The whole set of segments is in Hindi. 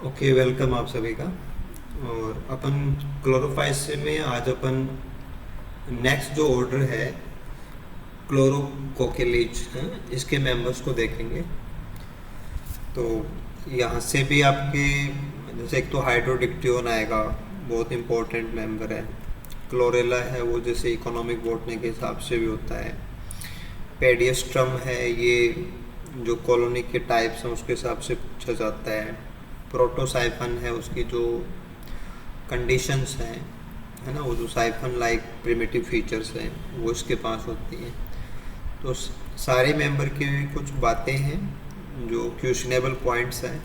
ओके, वेलकम आप सभी का। और अपन क्लोरोफाइस में आज अपन नेक्स्ट जो ऑर्डर है क्लोरोकोकेलीज है, इसके मेंबर्स को देखेंगे। तो यहाँ से भी आपके जैसे एक तो हाइड्रोडिक्टियोन आएगा, बहुत इंपॉर्टेंट मेंबर है। क्लोरेला है वो जैसे इकोनॉमिक बॉटनी के हिसाब से भी होता है। पेडियस्ट्रम है, ये जो कॉलोनी के टाइप्स हैं उसके हिसाब से पूछा जाता है। प्रोटोसाइफन है, उसकी जो कंडीशंस हैं, है ना, वो जो साइफन लाइक प्रिमिटिव फीचर्स हैं वो इसके पास होती हैं। तो सारे मेंबर की कुछ बातें हैं जो क्वेश्चनेबल पॉइंट्स हैं,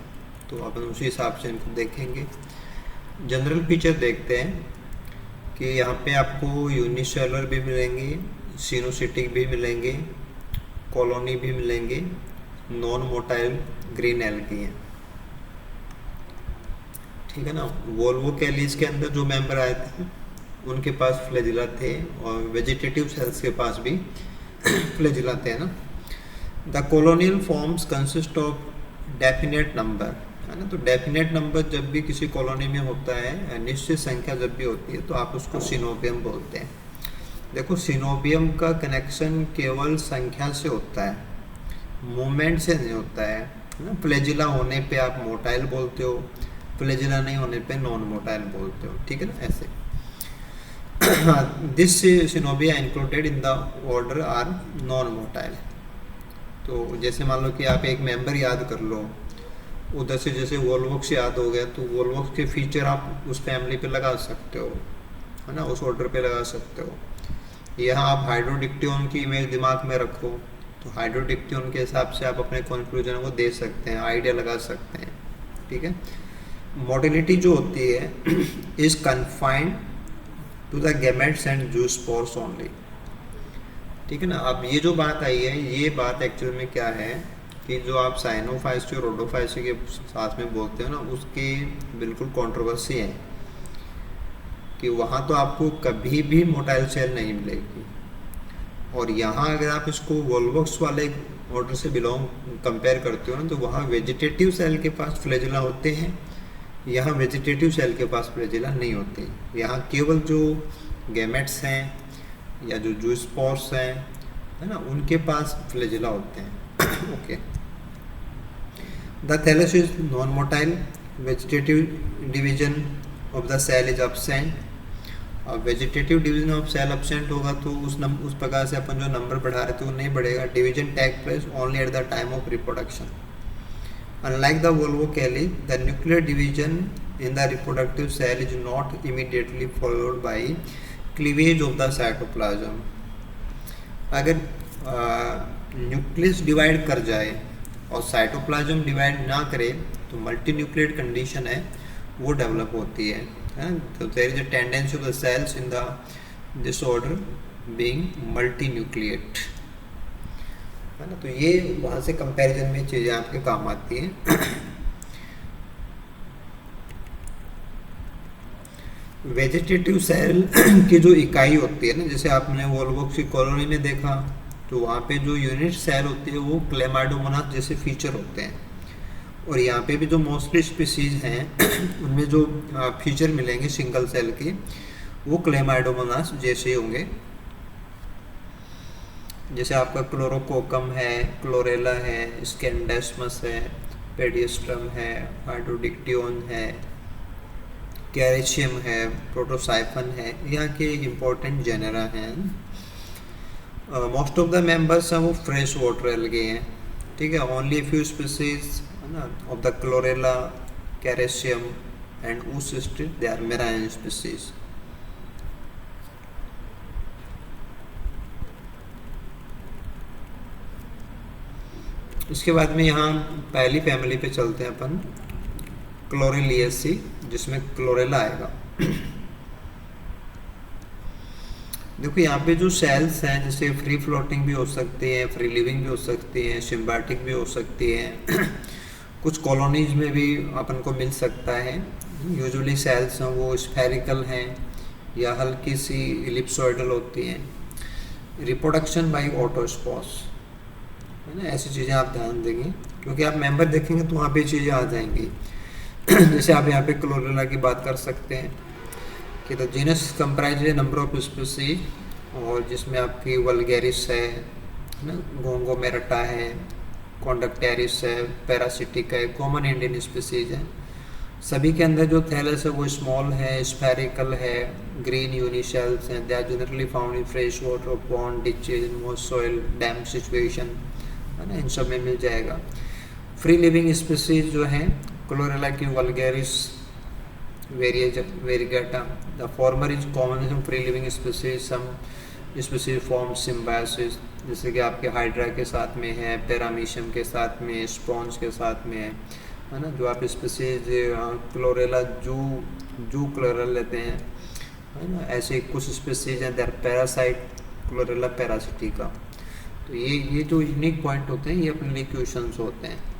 तो अपन उसी हिसाब से इनको देखेंगे। जनरल फीचर देखते हैं कि यहाँ पे आपको यूनिसेलुलर भी मिलेंगे, सिनोसिटिक भी मिलेंगे, कॉलोनी भी मिलेंगे, नॉन मोटाइल ग्रीन एल्गी हैं। ठीक है ना। वोल्वो कैलीज के अंदर जो मेंबर आए थे उनके पास फ्लैजिला थे, और वेजिटेटिव सेल्स के पास भी फ्लैजिला थे ना। The colonial forms consist of definite number, है ना। तो डेफिनेट नंबर जब भी किसी कॉलोनी में होता है, निश्चित संख्या जब भी होती है, तो आप उसको सिनोबियम बोलते हैं। देखो, सिनोबियम का कनेक्शन केवल संख्या से होता है, मूवमेंट से नहीं होता है ना। फ्लैजिला होने पे आप मोटाइल बोलते हो, फ्लैजिला नहीं होने पे नॉन मोटाइल बोलते हो। ठीक है ना, ऐसे। This coenobia included in the order are non motile. तो जैसे मान लो कि आप एक मेंबर याद कर लो, उधर से जैसे वोल्वोक्स याद हो गया, तो वोल्वोक्स के फीचर आप उस फैमिली पे लगा सकते हो, है ना, उस ऑर्डर पे लगा सकते हो। यहाँ आप हाइड्रोडिक्टियोन की इमेज दिमाग में रखो, तो हाइड्रोडिक्टियोन के हिसाब से आप अपने कंक्लूजन को दे सकते हैं, आइडिया लगा सकते हैं। ठीक है। मोटिलिटी जो होती है is confined to the gametes and zoospores only. ठीक है ना। अब ये जो बात आई है, ये बात एक्चुअल में क्या है कि जो आप साइनोफाइसी और रोडोफाइसी के साथ में बोलते हो ना, उसकी बिल्कुल कंट्रोवर्सी है कि वहाँ तो आपको कभी भी मोटाइल सेल नहीं मिलेगी, और यहाँ अगर आप इसको वोल्वोक्स वाले ऑर्डर से बिलोंग कंपेयर करते हो ना, तो वहाँ वेजिटेटिव सेल के पास फ्लैजिला होते हैं, यहाँ वेजिटेटिव सेल के पास फ्लैजिला नहीं होते। यहाँ केवल जो गैमेट्स हैं या जो जूस्पोर्स हैं, है ना, उनके पास फ्लैजिला होते हैं। Okay. The thallus is non motile, vegetative division of the cell is absent। अब vegetative division of cell absent होगा तो उस प्रकार से अपन जो नंबर बढ़ा रहे थे वो नहीं बढ़ेगा। Division take place only at the time of reproduction. Unlike the volvocale, the nuclear division in the reproductive cell is not immediately followed by cleavage of the cytoplasm. अगर न्यूक्लियस डिवाइड कर जाए और साइटोप्लाज्म डिवाइड ना करे, तो मल्टी न्यूक्लिएट कंडीशन है वो डेवलप होती है। तो there is a tendency of the cells in the disorder being multinucleate, है ना। तो ये वहाँ से कंपैरिजन में चीज़ें आपके काम आती हैं। वेजिटेटिव सेल की जो इकाई होती है ना, जैसे आपने वोल्वोक्स की कॉलोनी में देखा, तो वहाँ पे जो यूनिट सेल होती है वो क्लेमाइडोमोनास जैसे फीचर होते हैं, और यहाँ पे भी जो मोस्टली स्पीसीज हैं उनमें जो फीचर मिलेंगे सिंगल सेल के, वो क्लेमाइडोमोनास जैसे होंगे। जैसे आपका क्लोरोकोकम है, क्लोरेला है, स्कैंडेस्मस है, पेडियस्ट्रम है, हाइड्रोडिक्टियोन है, कैरेशियम है, प्रोटोसाइफन है, यहाँ के इम्पोर्टेंट जेनेरा हैं। मोस्ट ऑफ द मेंबर्स हैं वो फ्रेश वाटर एल्गे हैं। ठीक है। ओनली फ्यू स्पीसीज, है ना, of the chlorella, characium and oocysts, they are marine species. इसके बाद में यहाँ पहली फैमिली पे चलते हैं अपन, क्लोरेलिएसी, जिसमें क्लोरेला आएगा। देखो यहाँ पे जो सेल्स हैं, जैसे फ्री फ्लोटिंग भी हो सकती हैं, फ्री लिविंग भी हो सकती हैं, सिम्बायोटिक भी हो सकती हैं। कुछ कॉलोनीज में भी अपन को मिल सकता है। यूजुअली सेल्स हैं वो स्फेरिकल हैं या हल्की सी इलिप्सोइडल होती हैं। रिप्रोडक्शन बाय ऑटोस्पोर्स, है ना, ऐसी चीज़ें आप ध्यान देंगे, क्योंकि आप मेंबर देखेंगे तो वहाँ पे चीज़ें आ जाएंगी। जैसे आप यहाँ पे क्लोरेला की बात कर सकते हैं कि the genus comprise A number of species, और जिसमें आपकी वल्गेरिस है ना, गोंगोमेरटा है, कॉन्डक्टेरिस है, पैरासिटिक है, कॉमन इंडियन स्पीसीज है। सभी के अंदर जो थैलस है वो स्मॉल है, स्फेरिकल है, ग्रीन यूनिशेल्स हैं। They are generally found in fresh water, pond, ditches, moist soil, damp situation, है ना, इन सब में मिल जाएगा। फ्री लिविंग स्पीसीज जो हैं क्लोरेला की vulgaris variegata, the former is common free living species, some species form symbiosis, जैसे कि आपके हाइड्रा के साथ में है, पैरामीशियम के साथ में, स्पॉन्ज के साथ में है ना। जो आप स्पीसीज क्लोरेला जू क्लोरेला लेते हैं, है ना, ऐसे कुछ स्पीसीज हैं दर पैरासाइट क्लोरेला पैरासिटिका। तो ये जो यूनिक पॉइंट होते हैं ये अपने लिए क्वेश्चंस होते हैं।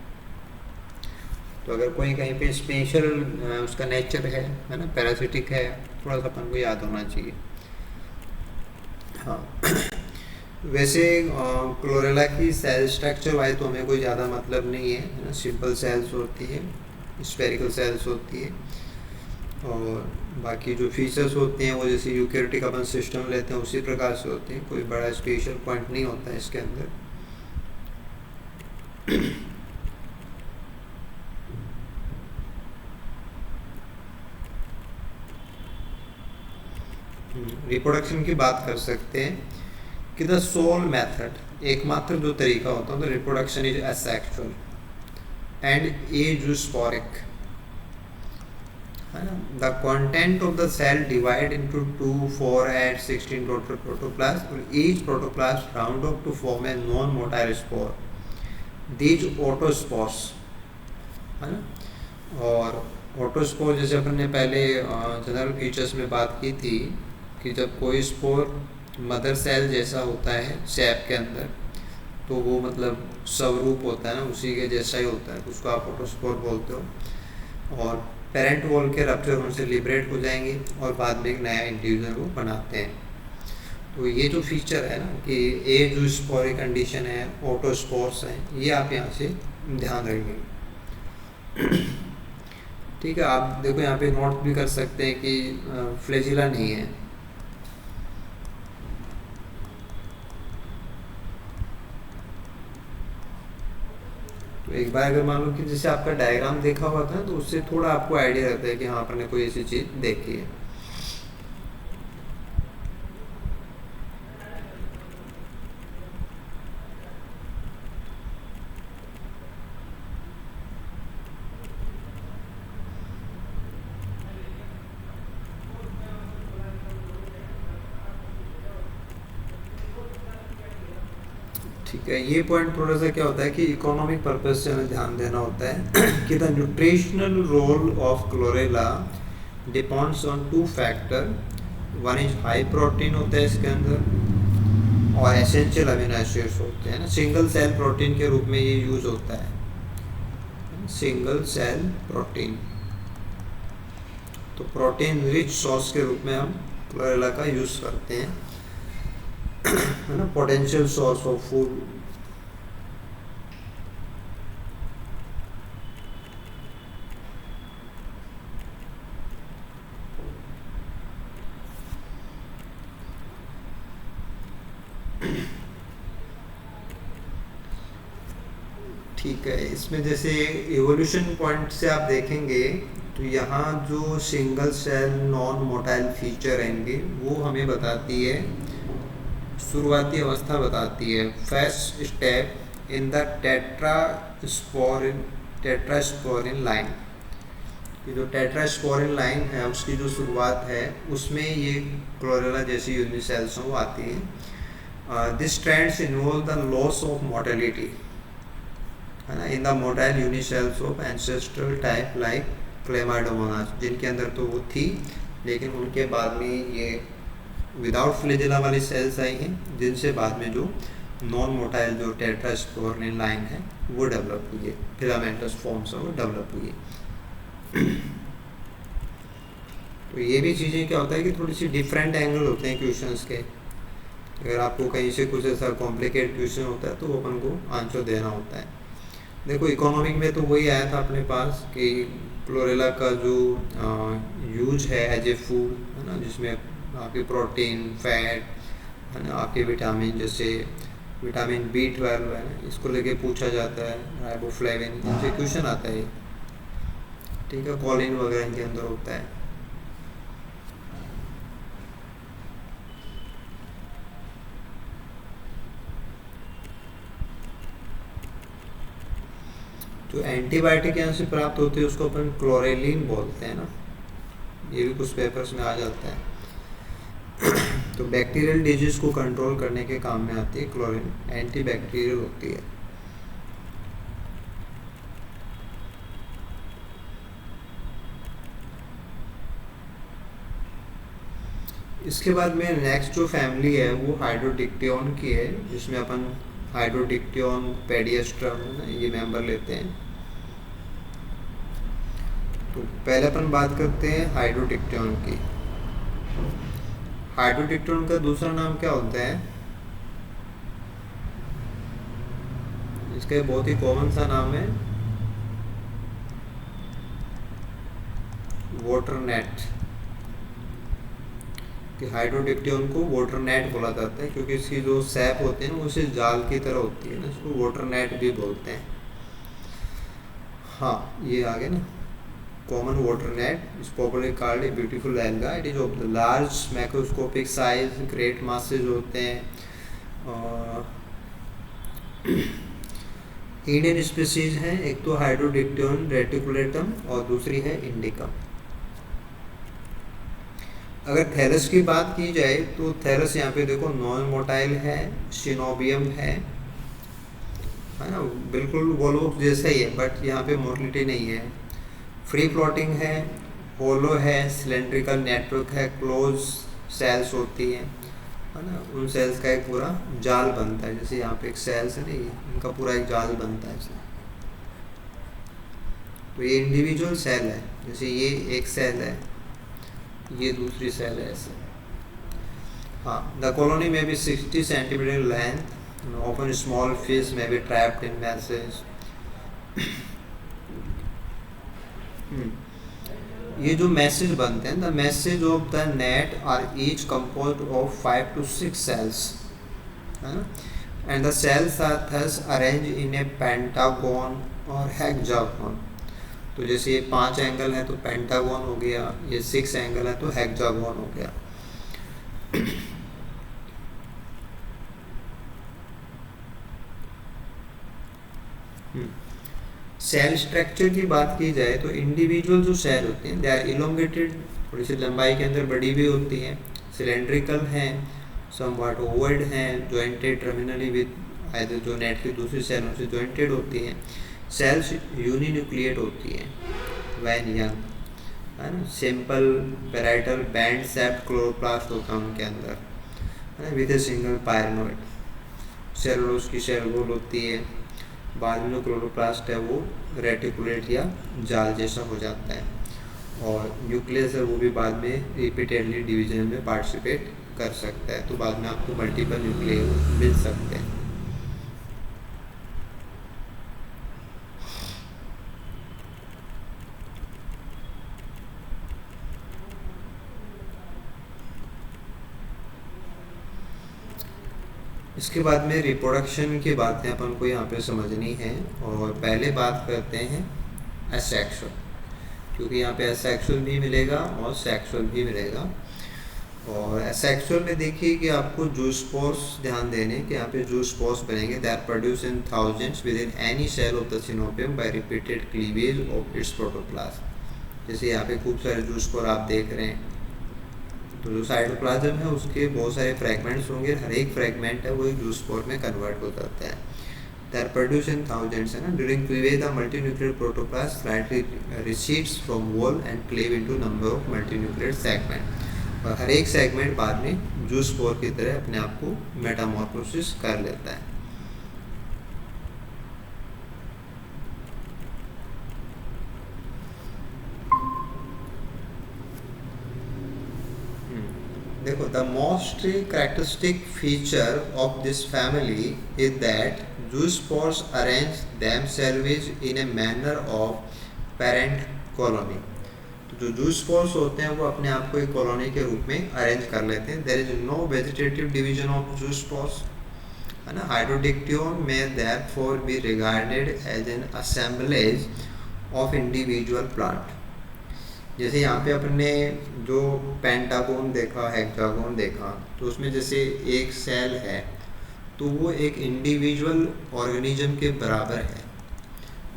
तो अगर कोई कहीं पे स्पेशल उसका नेचर है ना, पैरासिटिक है, थोड़ा सा अपन को याद होना चाहिए। हाँ वैसे क्लोरेला की सेल स्ट्रक्चर वाइज तो हमें कोई ज़्यादा मतलब नहीं है ना, सिंपल सेल्स होती है, स्फेरिकल सेल्स होती है, और बाकी जो फीचर्स होते हैं वो जैसे यूकैरियोटिक अपन सिस्टम लेते हैं उसी प्रकार से होते हैं, कोई बड़ा स्पेशल पॉइंट नहीं होता है इसके अंदर। रिप्रोडक्शन की बात कर सकते हैं कि द सोल मेथड, एकमात्र जो तरीका होता है, तो reproduction is asexual and azosporic, है ना। The content of the cell divide into 2, 4, 8, 16 total protoplast, और each protoplast round off to form a non motile spore, these autospores, है ना। और ऑटोस्पोर जैसे अपन ने पहले जनरल फीचर्स में बात की थी कि जब कोई स्पोर मदर सेल जैसा होता है सैप के अंदर, तो वो मतलब स्वरूप होता है ना, उसी के जैसा ही होता है, तो उसको आप ऑटोस्पोर बोलते हो। और पेरेंट वॉल के रप्चर उनसे लिबरेट हो जाएंगे और बाद में एक नया इंडिविजुअल को बनाते हैं। तो ये जो फीचर है ना कि एजोस्पोरिक कंडीशन है, ऑटोस्पोर्स हैं, ये आप यहाँ से ध्यान रखेंगे। ठीक है, आप देखो यहाँ पे नोट भी कर सकते हैं कि फ्लैजिला नहीं है। तो एक बार अगर मान लो कि जैसे आपका डायग्राम देखा हुआ था तो उससे थोड़ा आपको आइडिया रहता है कि हाँ आपने कोई ऐसी चीज़ देखी है। ठीक है, ये पॉइंट थोड़ा सा क्या होता है कि इकोनॉमिक पर्पस से हमें ध्यान देना होता है कि the nutritional role of chlorella depends on 2 factor. One is high protein होता है इसके अंदर, और एसेंशियल अमीनो एसिड्स होते हैं ना। सिंगल सेल प्रोटीन के रूप में ये यूज होता है, सिंगल सेल प्रोटीन। तो प्रोटीन रिच सोर्स के रूप में हम क्लोरेला का यूज करते हैं, है ना, पोटेंशियल सोर्स ऑफ फूड। ठीक है, इसमें जैसे इवोल्यूशन पॉइंट से आप देखेंगे तो यहाँ जो single cell non motile feature रहेंगे वो हमें बताती है, शुरुआती अवस्था बताती है, first step in the tetrasporine line. जो टेट्रास्पोरिन लाइन है उसकी जो शुरुआत है उसमें ये क्लोरेला जैसी यूनिसेल्स वो आती हैं। This trends involve the loss of mortality, है ना, in the motile unicells of ancestral type like chlamydomonas, जिनके अंदर तो वो थी लेकिन उनके बाद में ये विदाउट फ्लैजिला वाली सेल्स आई हैं, जिनसे बाद में जो नॉन मोटाइल जो टेट्रास्पोरिन लाइन है वो डेवलप हुई है, फिलामेंटस फॉर्म से वो डेवलप हुई है। तो ये भी चीज़ें क्या होता है कि थोड़ी सी डिफरेंट एंगल होते हैं क्वेश्चंस के। अगर आपको कहीं से कुछ ऐसा कॉम्प्लिकेट क्वेश्चन होता है तो अपन को आंसर देना होता है। देखो इकोनॉमिक में तो वही आया था अपने पास कि क्लोरेला का जो यूज है एज ए फूड है ना, जिसमें आपके प्रोटीन, फैट है ना, आपके विटामिन जैसे विटामिन B12 है ना, इसको लेके पूछा जाता है, राइबोफ्लेविन, इनसे क्वेश्चन आता है, ठीक है, कॉलिन वगैरह इनके अंदर होता है। जो एंटीबायोटिक यहाँ से प्राप्त होती है उसको अपन क्लोरेलिन बोलते हैं ना, ये भी कुछ पेपर्स में आ जाता है। तो बैक्टीरियल डिजीज को कंट्रोल करने के काम में आती है क्लोरीन, एंटी बैक्टीरियल होती है। इसके बाद में नेक्स्ट जो फैमिली है वो हाइड्रोडिक्टियोन की है, जिसमें अपन हाइड्रोडिक्टियोन, पेडियस्ट्रम ये मेंबर लेते हैं। तो पहले अपन बात करते हैं हाइड्रोडिक्टियोन की। हाइड्रोडिक्टियोन का दूसरा नाम क्या होता है? इसका बहुत ही कॉमन सा नाम है वाटर नेट। कि हाइड्रोडिक्टियोन को वाटर नेट बोला जाता है क्योंकि इसकी जो सैप होती है ना उसे जाल की तरह होती है ना, इसको वाटर नेट भी बोलते हैं। हाँ, ये आ गया ना, common water net is popularly called a beautiful alga. It is of the large macroscopic size, great masses होते हैं। इंडियन स्पीसीज हैं, एक तो हाइड्रोडिक्टियोन रेटिकुलेटम और दूसरी है इंडिकम। अगर थैलस की बात की जाए तो थैलस यहाँ पे देखो नॉन मोटाइल है, सिनोबियम है ना, बिल्कुल वोल्वोक्स जैसा ही है, बट यहाँ पे मोटिलिटी नहीं है। फ्री फ्लोटिंग है, होलो है, सिलेंड्रिकल नेटवर्क है, क्लोज सेल्स होती हैं है ना, उन सेल्स का एक पूरा जाल बनता है। जैसे यहाँ पे एक सेल्स है ना, इनका पूरा एक जाल बनता है इसमें। तो ये इंडिविजुअल सेल है, जैसे ये एक सेल है, ये दूसरी सेल है ऐसे। हाँ, द कॉलोनी में भी 60 centimetre length, often small fish may be trapped in meshes। ये जो मैसेज बनते हैं, the meshes of the net are each composed of 5 to 6 cells, and the cells are thus arrange in a pentagon और हेक्सागन। तो जैसे ये 5 एंगल है तो पेंटागन हो गया, ये 6 एंगल है तो हेक्सागन हो गया। सेल स्ट्रक्चर की बात की जाए तो इंडिविजुअल जो सेल होते हैं दे आर इलोंगेटेड, थोड़ी सी लंबाई के अंदर बड़ी भी होती हैं, सिलेंड्रिकल हैं, समवॉट ओवल्ड हैं, जॉइंटेड टर्मिनली विद आइदर जो नेट की दूसरी सेलों से जॉइंटेड होती हैं। सेल्स यूनिन्यूक्लिएट होती हैं व्हेन यंग, है ना। सिंपल पैराइटल बैंड सेप्ट क्लोरोप्लास्ट होता है उनके अंदर, है ना, विद ए सिंगल पायरनोइड। सेलुलोज की सेल वॉल होती है, बाद में जो क्लोरोप्लास्ट है वो रेटिकुलेट या जाल जैसा हो जाता है, और न्यूक्लियस है वो भी बाद में रिपीटेडली डिवीजन में पार्टिसिपेट कर सकता है, तो बाद में आपको मल्टीपल न्यूक्लियस मिल सकते हैं। इसके बाद में रिप्रोडक्शन की बातें अपन को यहाँ पे समझनी है, और पहले बात करते हैं एसेक्सुअल, क्योंकि यहाँ पे एसेक्सुअल भी मिलेगा और सेक्सुअल भी मिलेगा। और एसेक्सुअल में देखिए कि आपको जूस्पोर्स ध्यान देने कि यहाँ पे जूस्पोर्स बनेंगे, that produce in thousands within any cell of the coenobium by repeated cleavage of its protoplasm. जैसे यहाँ पे खूब सारे जूस्पोर आप देख रहे हैं, तो जो साइटोप्लाज्म है उसके बहुत सारे फ्रैगमेंट्स होंगे, हर एक फ्रैगमेंट है वो एक जूस्पोर में कन्वर्ट हो जाता है। दैट प्रोड्यूस इन थाउजेंड्स, है ना। During cleavage the multinucleate protoplast slightly recedes from wall and cleave into number of multinucleate segment, और हर एक सेगमेंट बाद में जूस्पोर की तरह अपने आप को मेटामॉर्फोसिस कर लेता है। देखो, the most characteristic feature of this family is that zoospores arrange themselves in a manner of parent colony. तो जो जू स्पोर्स होते हैं वो अपने आप को एक कॉलोनी के रूप में अरेंज कर लेते हैं। There is no vegetative division of zoospores, है ना। हाइड्रोडिक्टियन में therefore be regarded as an assemblage of individual plant. जैसे यहाँ पे अपने जो पेंटागोन देखा, हेक्सागोन देखा, तो उसमें जैसे एक सेल है तो वो एक इंडिविजुअल ऑर्गेनिज्म के बराबर है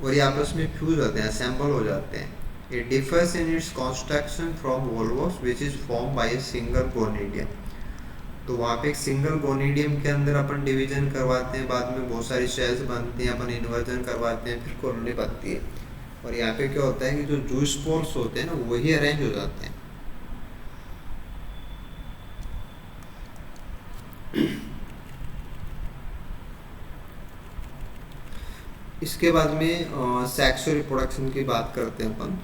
और ये आपस में फ्यूज होते हैं, असेंबल हो जाते हैं। It differs in its construction from volvox which is form by a single gonidium. तो वहाँ पे एक सिंगल गोनिडियम के अंदर अपन डिवीजन करवाते हैं, बाद में बहुत सारी सेल्स बनती हैं, अपन इन्वर्जन करवाते हैं, फिर कॉलोनी बनती है। और यहाँ पे क्या होता है कि जो जू स्पोर्स होते हैं ना वही अरेंज हो जाते हैं। इसके बाद में सेक्सुअल रिप्रोडक्शन की बात करते हैं अपन।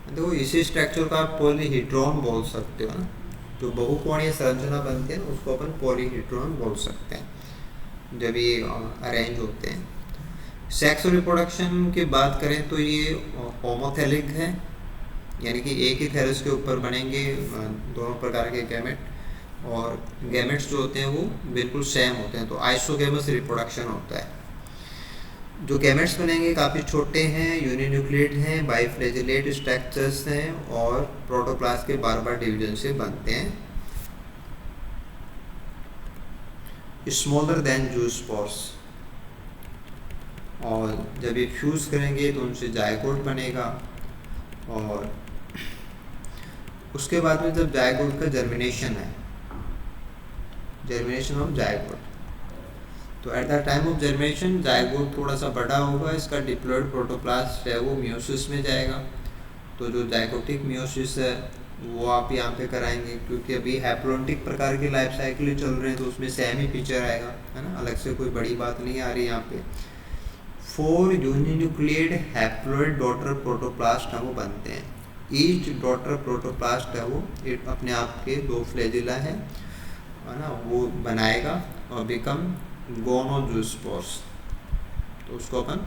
देखो इसी स्ट्रक्चर का आप पॉलीहीड्रॉन बोल सकते हो ना, जो बहुकोणीय संरचना बनती है ना उसको अपन पॉलीहीड्रॉन बोल सकते हैं जब ये अरेंज होते हैं। सेक्सुअल रिप्रोडक्शन की बात करें तो ये होमोथेलिक है, यानी कि एक ही थैलस के ऊपर बनेंगे दोनों प्रकार के गैमेट, और गैमेट्स जो होते हैं वो बिल्कुल सेम होते हैं, तो आइसोगेमस रिप्रोडक्शन होता है। जो गैमेट्स बनेंगे काफ़ी छोटे हैं, यूनिन्यूक्लिएट हैं, बाइफ्लैजिलेट स्ट्रक्चर्स हैं और प्रोटोप्लास्ट के बार बार डिवीजन से बनते हैं। स्मॉलर देन जू स्पोर्स, और जब ये फ्यूज करेंगे तो उनसे जायगोट बनेगा। और उसके बाद में जब जायगोट का जर्मिनेशन है, जर्मिनेशन ऑफ जायगोट, तो eight the time of germination zygote थोड़ा सा बड़ा होगा, इसका डिप्लॉयड प्रोटोप्लास्ट है वो मियोसिस में जाएगा। तो जो जायगोटिक मियोसिस है वो आप यहाँ पे कराएंगे, क्योंकि अभी हैप्लोइडिक प्रकार के लाइफ साइकिल चल रहे हैं तो उसमें सेम ही फीचर आएगा, है ना, अलग से कोई बड़ी बात नहीं आ रही यहाँ पे। 4 यूनिन्यूक्लिएट हैप्लोइड डॉटर प्रोटोप्लास्ट है वो बनते हैं। ईच डॉटर प्रोटोप्लास्ट है वो अपने आप के 2 फ्लैजिला है ना, वो बनाएगा और बिकम गोनोजूस्पोर्स। तो उसको अपन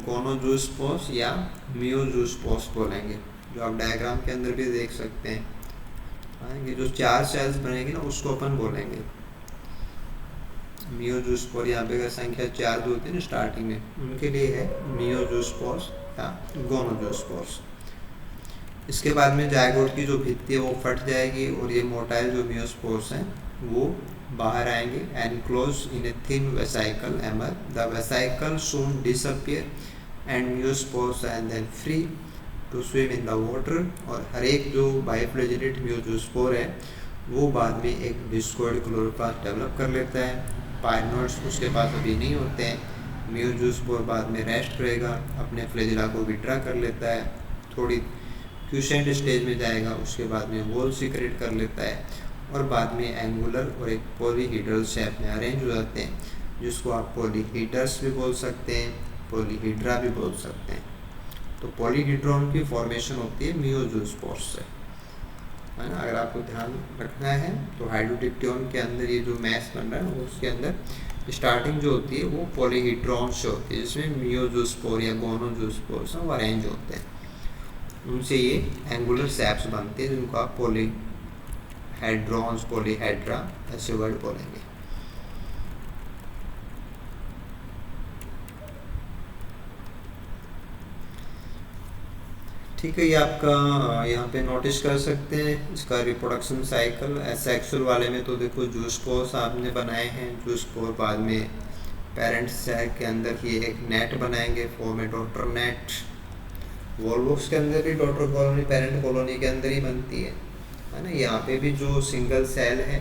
गोनोजूस्पोर्स या मियोजूस्पोर्स बोलेंगे, जो आप डायग्राम के अंदर भी देख सकते हैं। ये जो 4 सेल्स बनेंगे ना उसको अपन बोलेंगे मियोजूस्पोर। यहाँ पे संख्या 4 जो होती है ना स्टार्टिंग में, उनके लिए है मियोजूस्पोर्स या गोनोजूस्पोर्स। इसके बाद में जायगोट की जो भित्ति है वो फट जाएगी और ये मोटाइल जो मियोस्पोर्स हैं वो बाहर आएंगे, enclose in a thin vesicle emerge. The vesicle soon disappear and meiospores and then free to swim in the water. और हर एक जो बाइफ्लैजिलेट मियोजूस्पोर है वो बाद में एक डिस्कॉइड क्लोरोप्लास्ट डेवलप कर लेता है। पायनोइड्स उसके पास अभी नहीं होते हैं। मियोजूस्पोर बाद में रेस्ट करेगा, अपने फ्लैजिला को विड्रा कर लेता है, थोड़ी क्यूसेंट स्टेज में जाएगा, उसके बाद में वॉल सीक्रेट कर लेता है और बाद में एंगुलर और एक पॉलीहीड्रल शेप में अरेंज हो जाते हैं, जिसको आप पॉलीहीड्रस भी बोल सकते हैं, पॉलीहीड्रा भी बोल सकते हैं। तो पॉलीहीड्रॉन की फॉर्मेशन होती है मियोजूस्पोर्स से, है ना। अगर आपको ध्यान रखना है तो हाइड्रोडिक्टियन के अंदर ये जो मैस बन रहा है उसके अंदर स्टार्टिंग जो होती है वो पॉलीहीड्रॉन से होती है, जिसमें मियोजूस्पोर या गोनोजूस्पोर्स वो अरेंज होते हैं। उनसे ये एंगुलर शेप्स बनते हैं जिनको आप पॉलीहेड्रॉन्स, पॉलीहेड्रा ऐसे वर्ड बोलेंगे। ठीक है, ये आपका यहाँ पे नोटिस कर सकते हैं इसका रिप्रोडक्शन साइकिल। सेक्सुअल वाले में तो देखो जूस्पोर्स आपने बनाए हैं, जूस्पोर बाद में पेरेंट सेल के अंदर ही एक नेट बनाएंगे, फॉर्म ए डॉटर नेट। वॉल्वोक्स के अंदर भी डॉटर कॉलोनी पेरेंट कॉलोनी के अंदर ही बनती है ना। यहाँ पे भी जो सिंगल सेल है,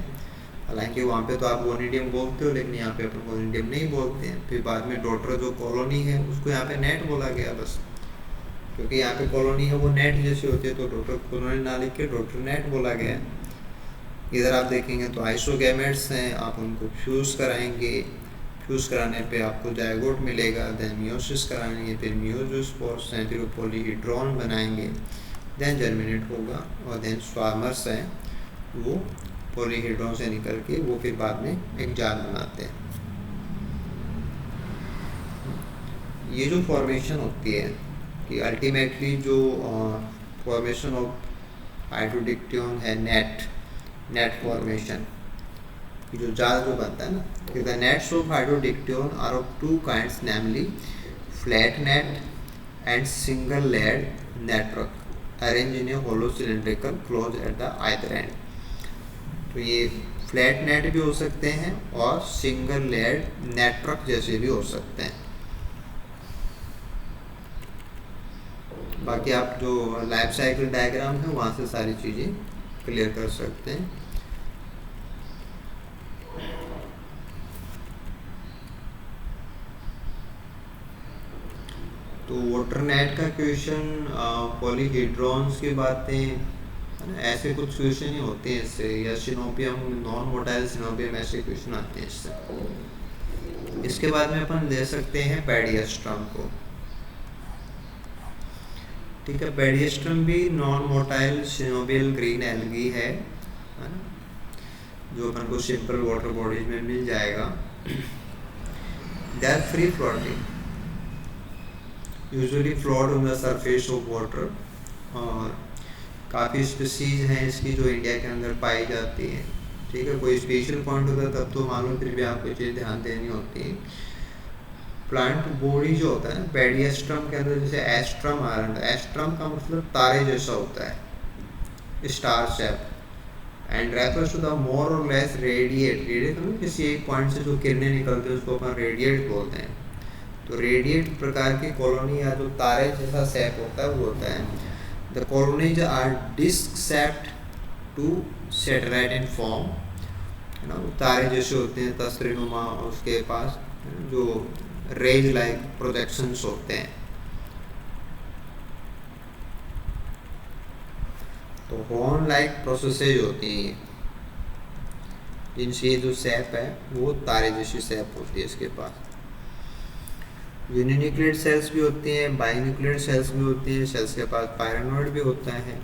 हालांकि वहाँ पे तो आप गोनिडियम बोलते हो लेकिन यहाँ पे अपन गोनिडियम नहीं बोलते हैं। फिर बाद में डॉटर जो कॉलोनी है उसको यहाँ पे नेट बोला गया बस, क्योंकि यहाँ पे कॉलोनी है वो नेट जैसी होती है, तो डॉटर कॉलोनी ना लिख के डॉटर नेट बोला गया। इधर आप देखेंगे तो आइसोगैमेट्स हैं, आप उनको फ्यूज कराएंगे, फ्यूज कराने पे आपको जायगोट मिलेगा, देन मियोसिस कराएंगे, फिर मियोजूस्पोर्स हैं, फिर वो पॉलीहीड्रॉन बनाएंगे, देन जर्मिनेट होगा, और देन स्वार्मर्स हैं वो पॉलीहीड्रॉन से निकल के वो फिर बाद में एक जाल बनाते हैं। ये जो फॉर्मेशन होती है कि अल्टीमेटली जो फॉर्मेशन ऑफ हाइड्रोडिक्टियन है, नेट फॉर्मेशन जो जाल जो बनता है ना, कि the nets of hydrodictyon are of two kinds, namely flat net and single layered network arrange in a hollow cylindrical close at the either end. तो ये फ्लैट नेट भी हो सकते हैं और सिंगल लेयर्ड नेटवर्क जैसे भी हो सकते हैं। बाकी आप जो लाइफ साइकिल डायग्राम है वहाँ से सारी चीज़ें क्लियर कर सकते हैं। तो वाटर नेट का क्वेश्चन, पॉलीहेड्रॉन्स की बातें है ना, ऐसे कुछ क्वेश्चन ही होते हैं इससे, या सिनोपियम, नॉन मोटाइल सिनोपियम, ऐसे क्वेश्चन आते हैं इससे। इसके बाद में अपन ले सकते हैं पेडियस्ट्रम को। ठीक है, पेडियस्ट्रम भी नॉन मोटाइल सिनोबियल ग्रीन एल्गी है ना, जो अपन को सिंपल वाटर बॉडीज में मिल जाएगा। They are free floating, usually float on the surface of water, और काफ़ी स्पीसीज हैं इसकी जो इंडिया के अंदर पाई जाती हैं। ठीक है, कोई स्पेशल पॉइंट होता है तब तो मालूम, फिर भी आपको चीज़ ध्यान देनी होती है। प्लांट बॉडी जो होता है ना पेडियस्ट्रम के अंदर, जैसे एस्ट्रम आ रहा है, एस्ट्रम का मतलब तारे जैसा होता है, star shape, and refers to the more or less radiate मतलब किसी एक पॉइंट से जो किरणें निकलती हैं उसको अपन रेडिएट बोलते हैं। तो रेडिएट प्रकार की कॉलोनी या जो तारे जैसा शेप होता है वो होता है। The colonies are disc shaped to satellite in form, है ना, वो तारे जैसे होते हैं तस्वीरुमा, उसके पास जो रेज लाइक प्रोजेक्शंस होते हैं। तो हॉर्न लाइक प्रोसेसेज होती हैं जिनसे ये जो शेप है वो तारे जैसी शेप होती है इसके पास। यूनिन्यूक्लियेट सेल्स भी होती हैं, बाइन्यूक्लियेट सेल्स भी होती हैं, सेल्स के पास पायरानोइड भी होता है।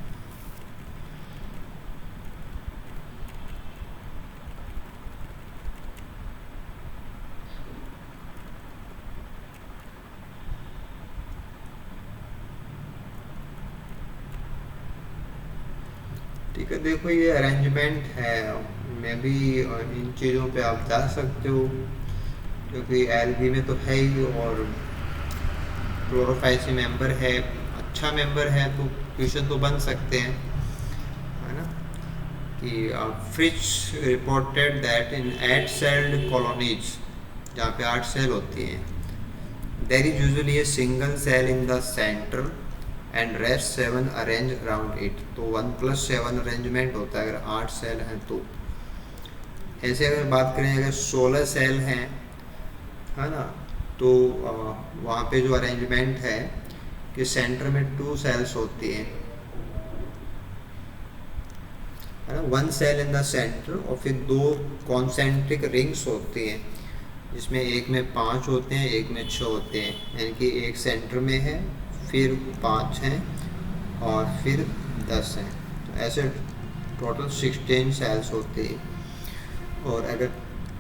ठीक है, देखो ये अरेंजमेंट है, मैं भी इन चीज़ों पे आप जा सकते हो, क्योंकि एलगी में तो है ही, और क्लोरोफाइसी मेंबर है, अच्छा मेंबर है, तो क्वेश्चन तो बन सकते हैं, है ना। कि Fritsch reported that in 8 celled colonies, जहाँ पे 8 सेल होती हैं, there is usually a single cell in the centre and rest 7 arrange around it. तो 1+7 अरेंजमेंट होता है अगर 8 सेल हैं तो। ऐसे अगर बात करें अगर 16 सेल हैं, है ना, तो वहाँ पे जो अरेंजमेंट है कि सेंटर में 2 सेल्स होती हैं, है ना, 1 सेल इन द सेंटर, और फिर 2 कॉन्सेंट्रिक रिंग्स होती हैं, जिसमें एक में 5 होते हैं, एक में 6 होते हैं, यानी कि एक सेंटर में है, फिर 5 हैं, और फिर 10 हैं। तो ऐसे टोटल 16 सेल्स होती हैं। और अगर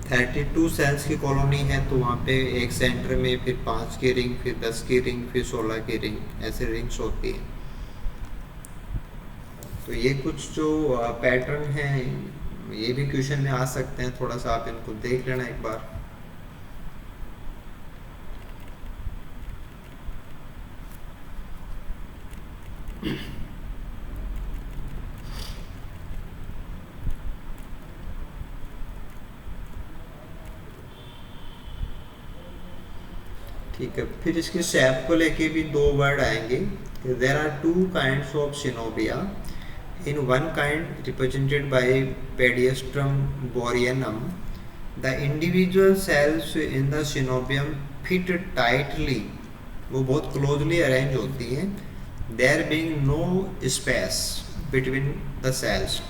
32 सेल्स की कॉलोनी है तो वहाँ पे एक सेंटर में फिर 5 की रिंग, फिर 10 की रिंग, फिर 16 की रिंग, ऐसे रिंग्स होती हैं। तो ये कुछ जो पैटर्न हैं ये भी क्वेश्चन में आ सकते हैं, थोड़ा सा आप इनको देख लेना एक बार। ठीक है, फिर इसके शेप को लेके भी 2 वर्ड आएंगे। There are 2 kinds of coenobia, in one kind represented by pediastrum boryanum, the individual cells in the coenobium fit tightly, वो बहुत क्लोजली अरेंज होती हैं, there being no space between the cells.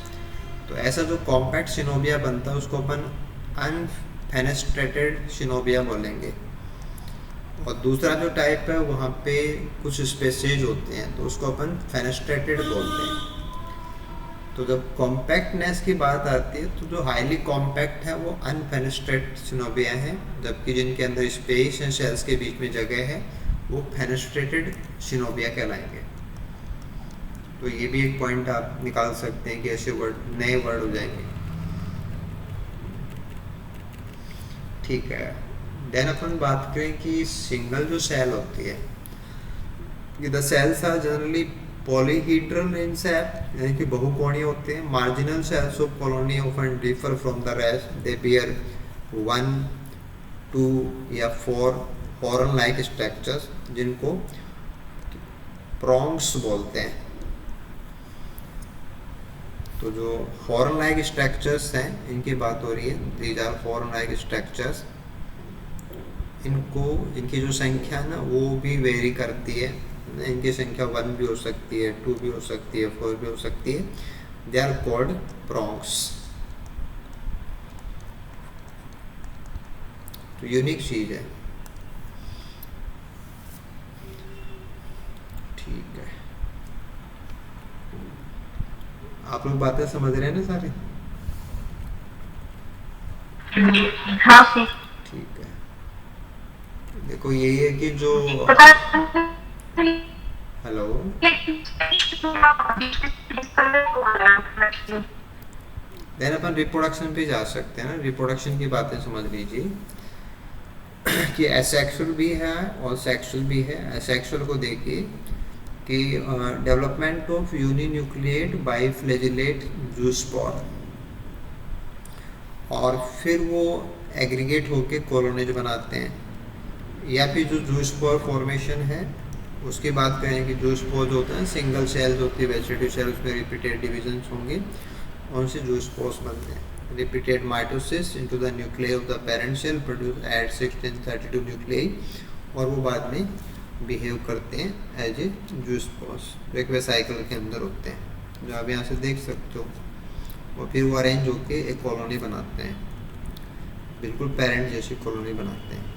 तो ऐसा जो कॉम्पैक्ट सिनोबिया बनता है उसको अपन अनफेनेस्ट्रेटेड सिनोबिया बोलेंगे। और दूसरा जो टाइप है वहाँ पे कुछ स्पेसेज होते हैं तो उसको अपन फेनेस्ट्रेटेड बोलते हैं। तो जब कॉम्पैक्टनेस की बात आती है तो जो हाईली कॉम्पैक्ट है वो अनफेनेस्ट्रेटेड सिनोबिया है, जबकि जिनके अंदर स्पेस एंड सेल्स के बीच में जगह है वो फेनेस्ट्रेटेड सिनोविया कहलाएंगे। तो ये भी एक पॉइंट आप निकाल सकते हैं कि ऐसे वर्ड नए वर्ड हो जाएंगे। ठीक है, देन अपन बात करें कि सिंगल जो सेल होती है, the cells are generally polyhedral in shape, यानी कि बहुकोणीय होते हैं। Marginal cells of colony often differ from the rest, they bear 1, 2 या 4 हॉर्न लाइक स्ट्रक्चर्स, जिनको प्रोंग्स बोलते हैं। तो जो हॉर्न लाइक स्ट्रक्चर्स हैं इनकी बात हो रही है, these are horn like structures. इनकी जो संख्या ना वो भी वेरी करती है, इनकी संख्या 1 भी हो सकती है, 2 भी हो सकती है, 4 भी हो सकती है। They are called prongs. तो यूनिक चीज है। ठीक है, आप लोग बातें समझ रहे हैं ना सारे? हाँ सर। ठीक है, देखो यही है कि जो हेलो, देन अपन रिप्रोडक्शन पे जा सकते हैं ना। रिप्रोडक्शन की बातें समझ लीजिए कि एसेक्सुअल भी है और सेक्सुअल भी है। एसेक्सुअल को देखिए कि डेवलपमेंट ऑफ यूनिन्यूक्लिएट बाइफ्लैजिलेट जूस्पोर, और फिर वो एग्रीगेट होके कॉलोनीज बनाते हैं। या फिर जो जूस्पोर फॉर्मेशन है उसकी बात करें कि जूस्पोर जो होता है सिंगल सेल्स होती है, वेजिटेटिव सेल, उसमें रिपीटेड डिविजन्स होंगे, उनसे जूस्पोर्स बनते हैं। Repeated mitosis into the nucleus of the parent cell produce at 1632 nuclei, और वो बाद में बिहेव करते हैं एज ए जूस्पोर्स, एक वेसाइकल के अंदर होते हैं जो आप यहाँ से देख सकते हो। और फिर वो अरेंज होके एक कॉलोनी बनाते हैं, बिल्कुल पेरेंट जैसी कॉलोनी बनाते हैं।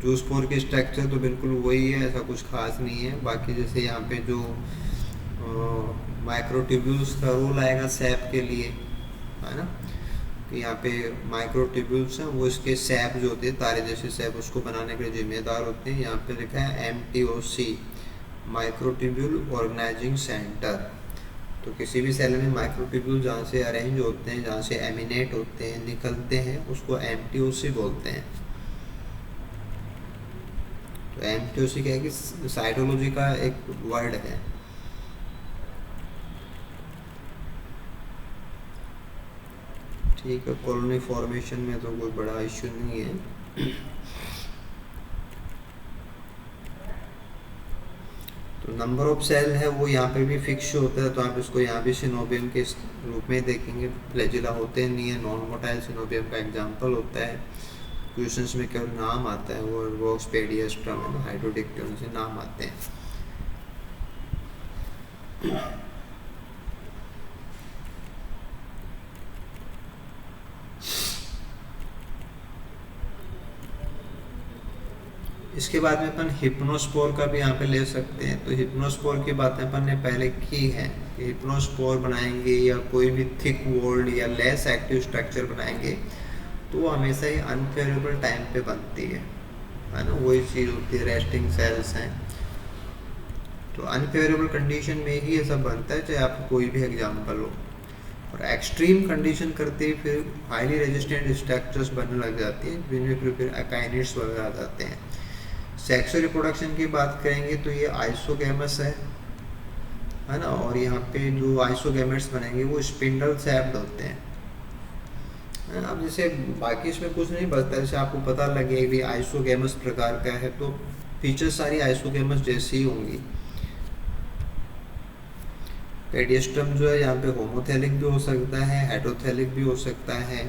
जूस्पोर के स्ट्रक्चर तो बिल्कुल वही है, ऐसा कुछ खास नहीं है। बाकी जैसे यहाँ पे जो माइक्रोट्यूब्यूल्स का रोल आएगा सैप के लिए, है ना, कि यहाँ पे माइक्रोट्यूब्यूल्स हैं, वो इसके सैप जो होते हैं तारे जैसे सैप, उसको बनाने के लिए जिम्मेदार होते हैं। यहाँ पे लिखा है MTOC, माइक्रोट्यूब्यूल ऑर्गेनाइजिंग सेंटर। तो किसी भी सेल में माइक्रोट्यूब्यूल जहाँ से अरेंज होते हैं, जहाँ से एमिनेट होते हैं, निकलते हैं, उसको MTOC बोलते हैं। तो MTOC क्या है कि साइटोलॉजी का एक वर्ड है। ठीक है, कॉलोनी फॉर्मेशन में तो कोई बड़ा इश्यू नहीं है। तो नंबर ऑफ सेल है वो यहाँ पे भी फिक्स होता है, तो आप इसको यहाँ भी सिनोबियम के रूप में देखेंगे। फ्लैजिला होते नहीं है, नॉन मोटाइल सिनोबियम का एग्जांपल होता है। क्वेश्चंस में केवल नाम आता है, वो वॉक्सपेडियस्ट्रम है ना, हाइड्रोडिक्टियम से नाम आते हैं। इसके बाद में अपन हिप्नोस्पोर का भी यहाँ पे ले सकते हैं। तो हिप्नोस्पोर की बातें अपन ने पहले की है कि हिप्नोस्पोर बनाएंगे या कोई भी थिक वॉल्ड या लेस एक्टिव स्ट्रक्चर बनाएंगे तो वो हमेशा ही अनफेवरेबल टाइम पे बनती है ना। वही चीज़ होती है, रेस्टिंग सेल्स हैं, तो अनफेवरेबल कंडीशन में ही ये सब बनता है, चाहे आपको कोई भी एग्जाम्पल हो। और एक्सट्रीम कंडीशन करते ही फिर हाईली रेजिस्टेंट स्ट्रक्चर्स बनने लग जाती हैं, जिनमें फिर अकाइनिड्स वगैरह आ जाते हैं। सेक्सुअल रिप्रोडक्शन की बात करेंगे तो ये आइसोगैमस है ना, और यहाँ पे जो आइसोगैमेट्स बनेंगे वो स्पिंडल सैप्ड होते हैं। अब जैसे बाकी इसमें कुछ नहीं बचता, जैसे आपको पता लगे कि आइसोगैमस प्रकार का है तो फीचर्स सारी आइसोगैमस जैसी ही होंगी। पेडियस्ट्रम जो है यहाँ पे होमोथेलिक भी हो सकता है, हेटेरोथेलिक भी हो सकता है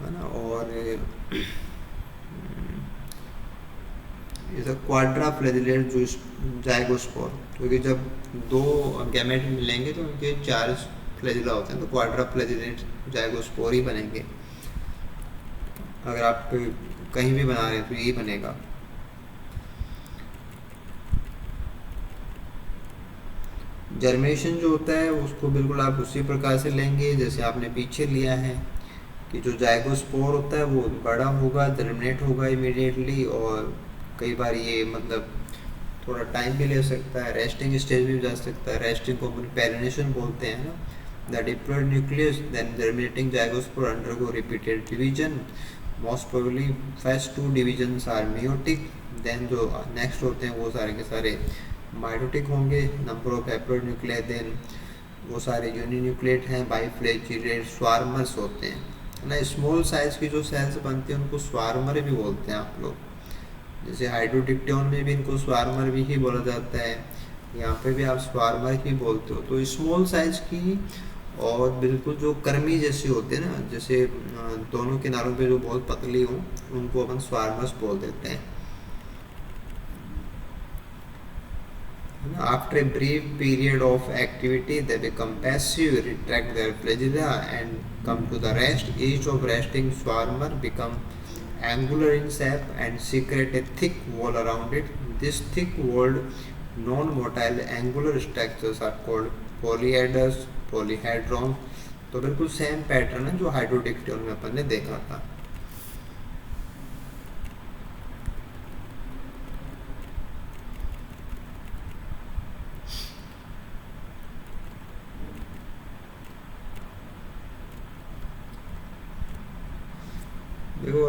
ना। और क्वाड्राफ्लैजिलेट जाइगोस्पोर, क्योंकि जब दो गैमेट मिलेंगे तो उनके 4 फ्लैजिला होते हैं, तो क्वाड्राफ्लैजिलेट जाइगोस्पोर ही बनेंगे। अगर आप कहीं भी बना रहे हैं तो यही बनेगा। जर्मिनेशन जो होता है उसको बिल्कुल आप उसी प्रकार से लेंगे जैसे आपने पीछे लिया है, कि जो जाइगोस्पोर होता है वो बड़ा होगा, जर्मिनेट होगा इमीडिएटली, और कई बार ये मतलब थोड़ा टाइम भी ले सकता है, रेस्टिंग स्टेज भी जा सकता है, रेस्टिंग को अपन पेरिनेशन बोलते हैं ना। The diploid nucleus then germinating zygospore undergo repeated division, most probably first 2 divisions are meiotic, then जो नेक्स्ट होते हैं वो सारे के सारे माइटोटिक होंगे। Number of haploid nuclei then वो सारे यूनिन्यूक्लिएट हैं, बाइफ्लैजिलेट स्वार्मर्स होते हैं, है ना। स्मॉल साइज की जो सेल्स बनती हैं उनको स्वार्मर भी बोलते हैं आप लोग, जैसे हाइड्रोडिक्टियन में भी इनको स्वार्मर भी ही बोला जाता है, यहाँ पे भी आप स्वार्मर ही बोलते हो। तो स्मॉल साइज की और बिल्कुल जो कर्मी जैसी होती है ना, जैसे दोनों किनारों पे जो बहुत पतली हो उनको अपन स्वार्मर्स बोल देते हैं। After a brief period of activity, they become passive, retract their flagella, and come to the rest. Each of resting swarmer become angular in shape and secrete a thick wall around it. This thick walled, non-motile angular structures are called polyhedras, polyhedrons. तो बिल्कुल सेम पैटर्न है जो हाइड्रोडिक्टियन में अपन ने देखा था। देखो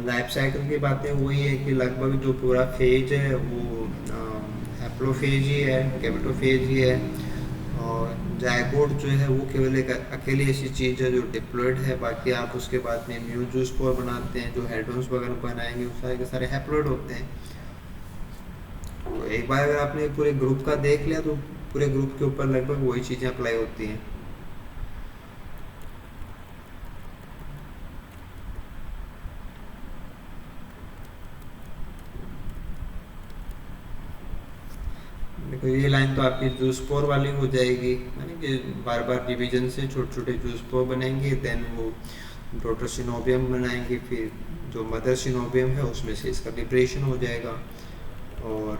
लाइफ साइकिल की बातें वही है कि लगभग जो पूरा फेज है वो हैप्लोफेज ही है, गैमेटोफेज ही है, और जायगोट जो है वो केवल एक अकेली ऐसी चीज़ है जो डिप्लॉयड है। बाकी आप उसके बाद में म्यूजोस्पोर बनाते हैं, जो हेड्रोन्स वगैरह बनाएंगे वो सारे के सारे हैप्लॉयड होते हैं। तो एक बार अगर आपने पूरे ग्रुप का देख लिया तो पूरे ग्रुप के ऊपर लगभग वही चीज़ें अप्लाई होती हैं। देखो ये लाइन तो आपकी जूस्पोर वाली हो जाएगी, यानी कि बार बार डिवीजन से छोटे छोटे जूस्पोर बनेंगे, देन वो डॉटर सिनोबियम बनाएंगे, फिर जो मदर सिनोबियम है उसमें से इसका डिप्रेशन हो जाएगा, और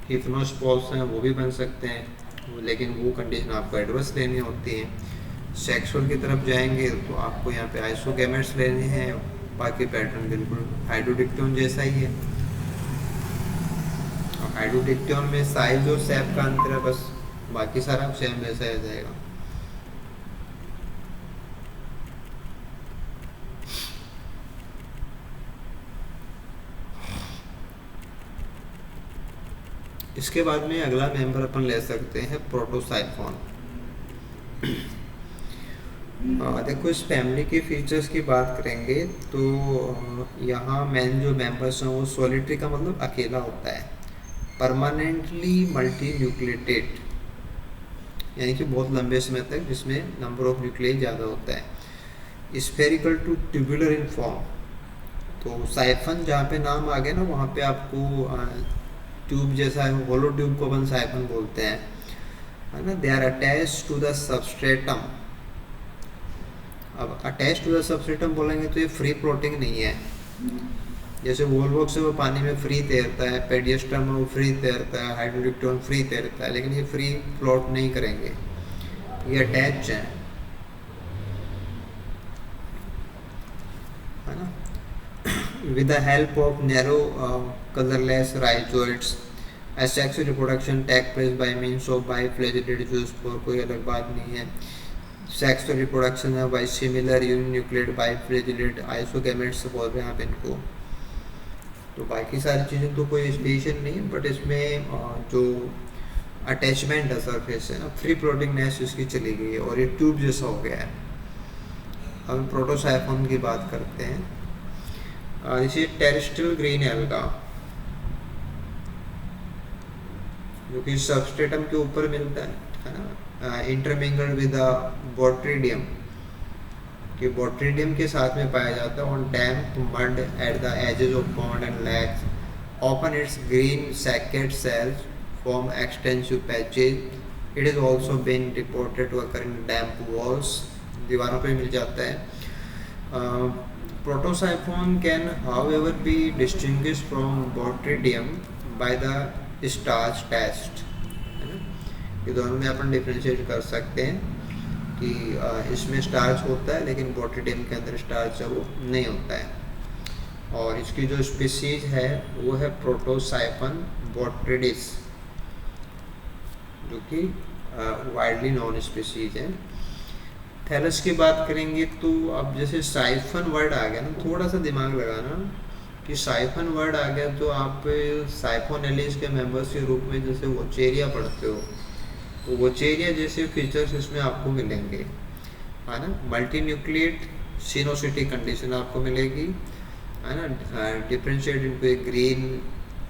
हिप्नोस्पोर्स हैं वो भी बन सकते हैं, लेकिन वो कंडीशन आपको एडवर्स लेनी होती है। सेक्सुअल की तरफ जाएंगे तो आपको यहाँ पे आइसोगैमेट्स लेने हैं, बाकी पैटर्न बिल्कुल हाइड्रोडिक्टियन जैसा ही है। हाइड्रोडिक्टियन में साइज और शेप का अंतर है बस, बाकी सारा सेम वैसा ही जाएगा। इसके बाद में अगला मेंबर अपन ले सकते हैं प्रोटोसाइफोन। देखो इस फैमिली के फीचर्स की बात करेंगे तो यहाँ मेन जो मेंबर्स हैं वो सॉलिटरी का मतलब अकेला होता है, परमानेंटली मल्टी न्यूक्लिएटेड, यानी कि बहुत लंबे समय तक जिसमें नंबर ऑफ न्यूक्लियाई ज़्यादा होता है। Spherical to tubular in form, तो साइफन जहाँ पे नाम आ गया ना वहाँ पे आपको ट्यूब जैसा है, होलो ट्यूब को अपन साइफन बोलते हैं, है ना। They are attach to the substratum. अब अटैच टू द सबस्ट्रेटम बोलेंगे तो ये फ्री फ्लोटिंग नहीं है, जैसे वोल्वॉक्स है वो पानी में फ्री तैरता है, पेडियस्ट्रम में वो फ्री तैरता है, हाइड्रोडिक्टियन फ्री तैरता है, लेकिन ये फ्री फ्लोट नहीं करेंगे, ये अटैच हैं, है ना। With the help of narrow colourless rhizoids asexual reproduction take place by means of biflagellated zoospore, कोई अलग बात नहीं है। सेक्सुअल रिप्रोडक्शन है बाई सिमिलर यूनिन्यूक्लिएट बाइफ्लैजिलेट आइसोगैमेट्स बोल रहे हैं आप इनको। तो बाकी सारी चीज़ें तो कोई स्पेशल नहीं है, बट इसमें जो अटैचमेंट है सरफेस है ना, फ्री फ्लोटिंगनेस इसकी चली गई है और ये ट्यूब जैसा हो गया है। हम प्रोटोसाइफोन की बात करते हैं। इसे टेरेस्ट्रियल ग्रीन एल्गा जो कि सबस्ट्रेटम के ऊपर मिलता है ना, इंटरमिंगल्ड विद बोट्रिडियम, कि बोट्रिडियम के साथ में पाया जाता है on damp mud at the edges of pond and lakes. Upon its green saccate cells form extensive patches. It is also been reported to occur in damp walls, दीवारों पे मिल जाता है। Protosiphon can however be distinguish from botrydium by the starch test, है ना। ये दोनों में अपन डिफ्रेंशिएट कर सकते हैं कि इसमें स्टार्च होता है लेकिन बोट्रिडियम के अंदर स्टार्च है वो नहीं होता है। और इसकी जो स्पीसीज है वो है प्रोटोसाइफन बोट्रिडिस, जो कि वाइडली नॉन स्पीसीज है। थैलस की बात करेंगे तो अब जैसे साइफन वर्ड आ गया ना, थोड़ा सा दिमाग लगाना कि साइफन वर्ड आ गया तो आप साइफोनेलिस के मेंबर्स के रूप में जैसे वोचेरिया पढ़ते हो, तो वोचेरिया जैसे फीचर्स इसमें आपको मिलेंगे, है ना। मल्टी न्यूक्लिएट सिनोसिटी कंडीशन आपको मिलेगी, है ना। Differentiate into A green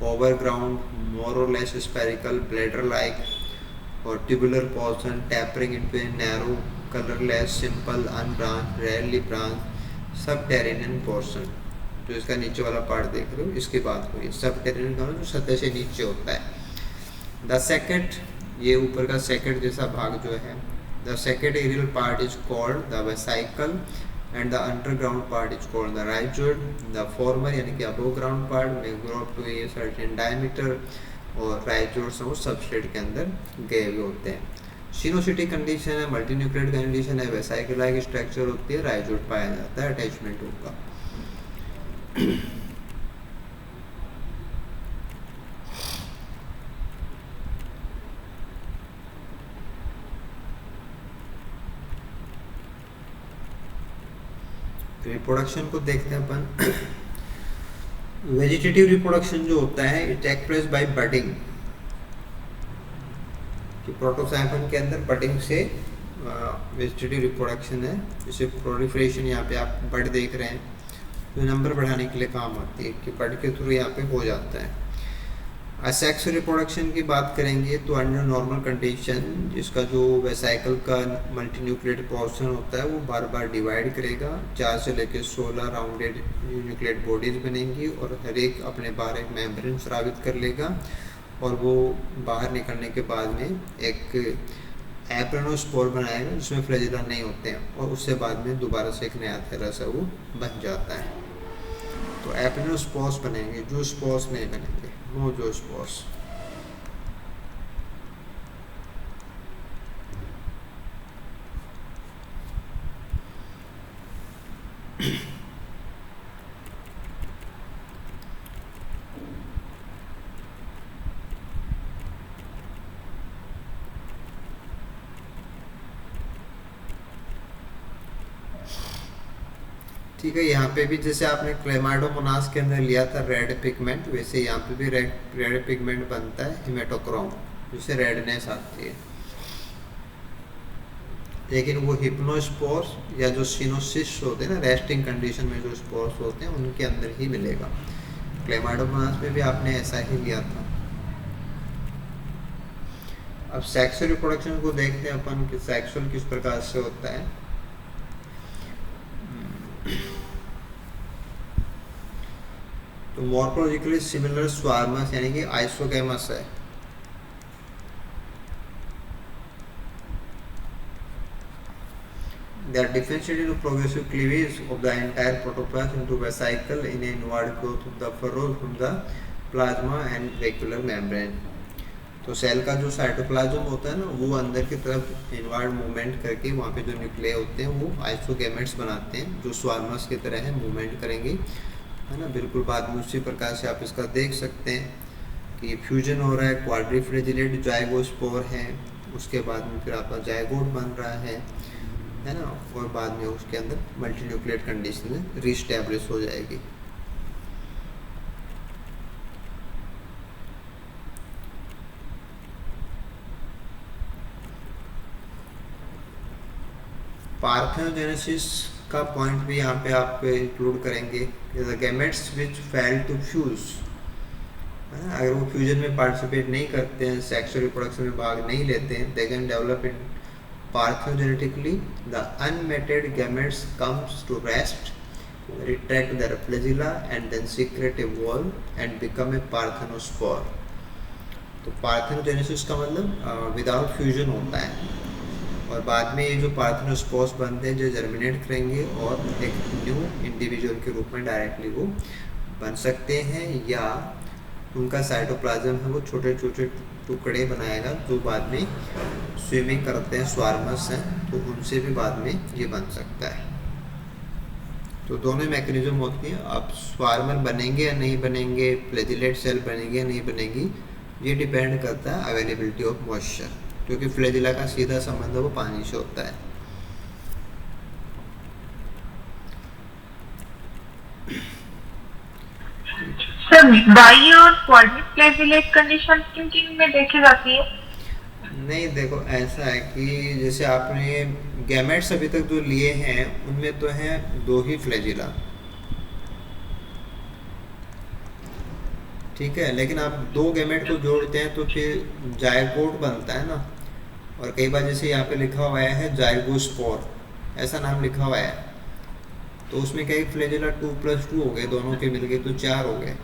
overground more or less spherical bladder like और tubular portion tapering into a narrow colourless simple unbranch rarely branch subterranean portion. जो इसका नीचे वाला पार्ट देख रहे हो इसकी बात हुई, सबटेरेनियन का जो सतह से नीचे होता है। द सेकेंड, ये ऊपर का सेकेंड जैसा भाग जो है, the second aerial part is called the vesicle and the underground part is called the rhizoid. The former यानी कि above ground part may grow up to a certain diameter और rhizoids वो सबस्ट्रेट के अंदर गए हुए होते हैं। सिनोसिटी कंडीशन है, मल्टी न्यूक्लिएट कंडीशन है, वेसाइकल लाइक स्ट्रक्चर होती है, राइजोइड पाया जाता है अटैचमेंट होगा। रिप्रोडक्शन को देखते हैं अपन। वेजिटेटिव रिप्रोडक्शन जो होता है it take place by budding, कि प्रोटोसाइफन के अंदर बडिंग से वेजिटेटिव रिप्रोडक्शन है। जैसे प्रोलिफरेशन यहाँ पे आप बड देख रहे हैं, तो नंबर बढ़ाने के लिए काम आती है कि बड के थ्रू यहाँ पे हो जाता है। असेक्स रिप्रोडक्शन की बात करेंगे तो अंडर नॉर्मल कंडीशन जिसका जो वेसाइकल का मल्टी न्यूक्लिएट पोर्शन होता है वो बार बार डिवाइड करेगा, 4 से लेकर 16 राउंडेड न्यूक्लिएट बॉडीज बनेंगी और हर एक अपने बाहर एक मेम्ब्रेन स्रावित कर लेगा और वो बाहर निकलने के बाद में एक एप्रेनोस्पोर बनाएगा जिसमें फ्लैजिला नहीं होते हैं और उससे बाद में दोबारा से एक नया थैलस है वो बन जाता है। तो एप्रेनोस्पोर्स बनेंगे, जो स्पोर्स नहीं बनेंगे, नो जो स्पोर्स। ठीक है, यहाँ पे भी जैसे आपने क्लेमाइडोमोनास के अंदर लिया था रेड पिगमेंट, वैसे यहाँ पे भी रेड पिगमेंट बनता है हेमेटोक्रोम, जिससे रेडनेस आती है। लेकिन वो हिप्नोस्पोर्स या जो सिनोसिस होते हैं ना, रेस्टिंग कंडीशन में जो स्पोर्स होते हैं उनके अंदर ही मिलेगा। क्लेमाइडोमोनास में भी आपने ऐसा ही लिया था। अब सेक्सुअल रिप्रोडक्शन को देखते हैं अपन कि सेक्सुअल किस प्रकार से होता है। तो मॉर्फोलॉजिकली सिमिलर स्वार्मस यानी कि आइसोगैमस है। They are differentiated into progressive cleavage of the entire protoplasm into vesicle in an inward growth of the furrows from the plasma and vacuolar membrane। तो सेल का जो साइटोप्लाज्म होता है ना, वो अंदर की तरफ इनवर्ड मूवमेंट करके वहाँ पे जो न्यूक्लिया होते हैं वो आइसोगैमेट्स बनाते हैं, जो स्वार्मस की तरह है, मूवमेंट करेंगे, है ना। बिल्कुल बाद में उसी प्रकार से आप इसका देख सकते हैं कि फ्यूजन हो रहा है, क्वाड्रिफ्लैजिलेट जाइगोस्पोर है, उसके बाद में फिर आपका जाइगोट बन रहा है ना, और बाद में उसके अंदर मल्टी न्यूक्लिएट कंडीशन रीस्टैब्लिश हो जाएगी। पार्थेनोजेनेसिस का पॉइंट भी यहाँ पे आप इंक्लूड करेंगे। The gametes which fail to fuse, अगर वो फ्यूजन में पार्टिसिपेट नहीं करते हैं, सेक्सुअल रिप्रोडक्शन में भाग नहीं लेते हैं, they can develop in parthenogenetically. The unmated gametes comes to rest, retract their flagella and then secrete a wall and become a parthenospore। तो पार्थेनोजेनेसिस का मतलब विदाउट फ्यूजन होता है और बाद में ये जो पार्थेनोस्पोर्स बनते हैं जो जर्मिनेट करेंगे और एक न्यू इंडिविजुअल के रूप में डायरेक्टली वो बन सकते हैं, या उनका साइटोप्लाज्म है वो छोटे छोटे टुकड़े बनाएगा जो बाद में स्विमिंग करते हैं, स्वार्मस हैं, तो उनसे भी बाद में ये बन सकता है। तो दोनों मैकेनिज्म होती हैं। अब स्वार्मर बनेंगे या नहीं बनेंगे, फ्लैजिलेट सेल बनेंगे या नहीं बनेगी, ये डिपेंड करता है अवेलेबिलिटी ऑफ मॉइस्चर, क्योंकि फ्लैजिला का सीधा संबंध वो पानी से होता है। सर बाई और क्वाड्रिप्लेजिलेट कंडीशन किन किन में देखी जाती है? नहीं देखो, ऐसा है कि जैसे आपने गैमेट्स अभी तक जो लिए हैं उनमें तो हैं 2 ही फ्लैजिला, ठीक है, लेकिन आप 2 गैमेट को जोड़ते हैं तो फिर जायगोट बनता है ना। और कई बार जैसे यहाँ पे लिखा हुआ है जाइगोस्पोर, ऐसा नाम लिखा हुआ है, तो उसमें क्या फ्लैजिला 2+2 हो गए, दोनों के मिल गए तो 4 हो गए,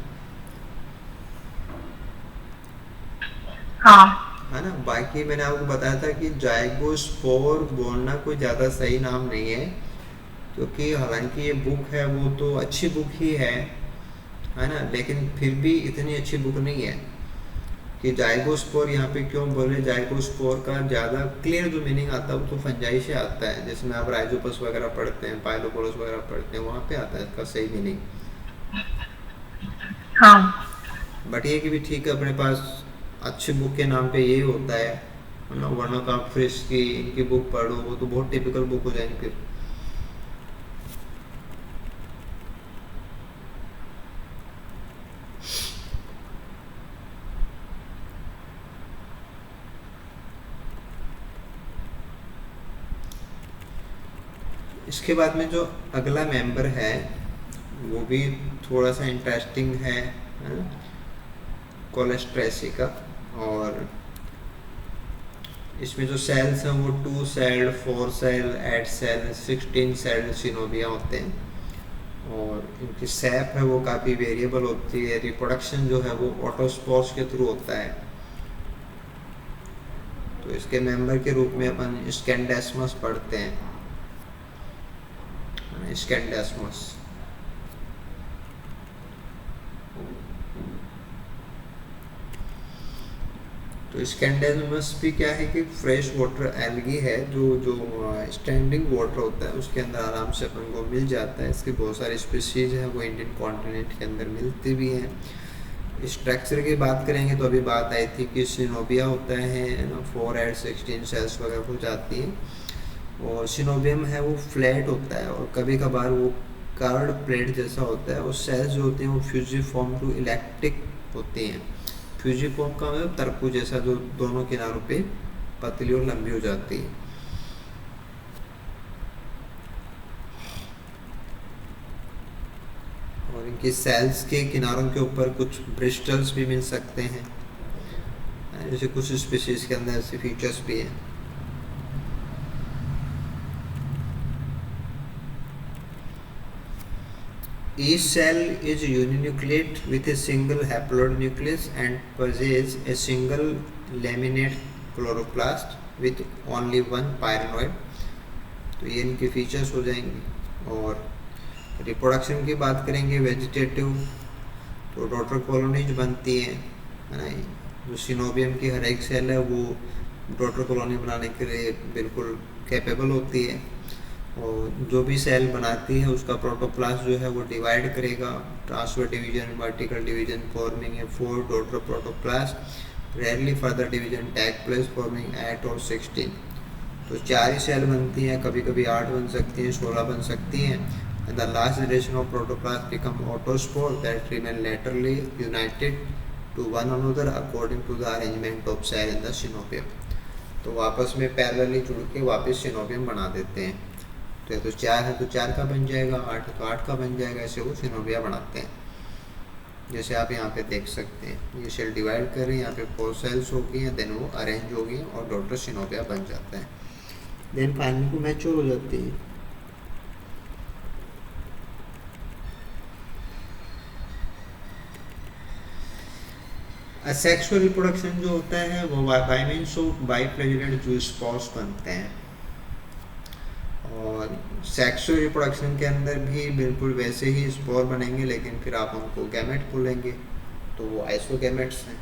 हाँ है ना। बाकी मैंने आपको बताया था कि जाइगोस्पोर बोलना कोई ज़्यादा सही नाम नहीं है, क्योंकि हालांकि ये बुक है वो तो अच्छी बुक ही है ना, लेकिन फिर भी इतनी अच्छी बुक नहीं है कि जाइगोस्पोर यहाँ पे क्यों बोले। जाइगोस्पोर का ज़्यादा क्लियर जो मीनिंग आता है वो तो फंजाई से आता है, जिसमें आप राइजोपस वगैरह पढ़ते हैं, पाइलोपोलस वगैरह पढ़ते हैं, वहाँ पे आता है इसका सही मीनिंग। हाँ बट ये कि भी ठीक है, अपने पास अच्छी बुक के नाम पे यही होता है ना, वरना तो आप फ्रिश की इनकी बुक पढ़ो वो तो बहुत टिपिकल बुक हो जाएंगी फिर। इसके बाद में जो अगला मेंबर है वो भी थोड़ा सा इंटरेस्टिंग है, कोलेस्ट्रेसी का। और इसमें जो सेल्स हैं वो 2 सेल, 4 सेल, 8 सेल, 16 सेल सिनोविया होते हैं। और इनकी सैप है वो काफ़ी वेरिएबल होती है। रिप्रोडक्शन जो है वो ऑटोस्पोर्स के थ्रू होता है। तो इसके मेंबर के रूप में अपन स्कैंडेस्मस पढ़ते हैं, स्कैंडेस्मस। तो स्कैंडेस्मस भी क्या है कि फ्रेश वाटर एल्गी है, जो स्टैंडिंग वाटर होता है उसके अंदर आराम से अपन को मिल जाता है। इसकी बहुत सारी स्पीशीज हैं वो इंडियन कॉन्टिनेंट के अंदर मिलती भी हैं। स्ट्रक्चर की बात करेंगे तो अभी बात आई थी कि सिनोबिया होता है ना, 4 8 16 सेल्स वगैरह हो जाती हैं। और सिनोबियम है वो फ्लैट होता है और कभी कभार वो कार्ड प्लेट जैसा होता है। और सेल्स जो होती हैं वो फ्यूजिफॉर्म टू इलेक्ट्रिक होती हैं। फ्यूजिफॉर्म का मतलब तरकू जैसा, जो दोनों किनारों पे पतली और लंबी हो जाती है। और इनकी सेल्स के किनारों के ऊपर कुछ ब्रिस्टल्स भी मिल सकते हैं, जैसे कुछ स्पीशीज के अंदर ऐसे फीचर्स भी हैं। Each cell is uninucleate with a single haploid nucleus and possesses a single laminate chloroplast with only one pyroid। तो ये इनके फीचर्स हो जाएंगे। और रिप्रोडक्शन की बात करेंगे वेजिटेटिव, तो डॉटर कॉलोनीज बनती हैं, है ना। जो सिनोबियम की हर एक सेल है वो डॉटर कॉलोनी बनाने के लिए बिल्कुल कैपेबल होती है। और जो भी सेल बनाती है उसका प्रोटोप्लास्ट जो है वो डिवाइड करेगा, transverse division, vertical division, forming a 4 daughter protoplast. Rarely further division take place forming 8 और 16। तो 4 ही सेल बनती हैं, कभी कभी 8 बन सकती हैं, 16 बन सकती हैं। And the last generation of protoplast become autospore that remain laterally united to one another according to the arrangement of cell in the coenobium. तो वापस में पैरेलली जुड़ के वापस सिनोबियम बना देते हैं। तो 4 है तो 4 का बन जाएगा, 8 है तो 8 का बन जाएगा, ऐसे वो सिनोबिया बनाते हैं। जैसे आप यहाँ पे देख सकते हैं, ये सेल डिवाइड कर रहे हैं, यहाँ पे 4 सेल्स हो गई हैं, देन वो अरेंज हो गई और डॉटर सिनोबिया बन जाता है। देन फाइनली को मैच्योर हो जाती है। सेक्सुअल रिप्रोडक्शन जो होता है वो बाय मींस ऑफ बाइफ्लैजिलेंट ज़ूस्पर्म्स बनते हैं। और सेक्सुअल रिप्रोडक्शन के अंदर भी बिल्कुल वैसे ही स्पोर बनेंगे, लेकिन फिर आप उनको गैमेट बोलेंगे, तो वो आइसोगैमेट्स हैं।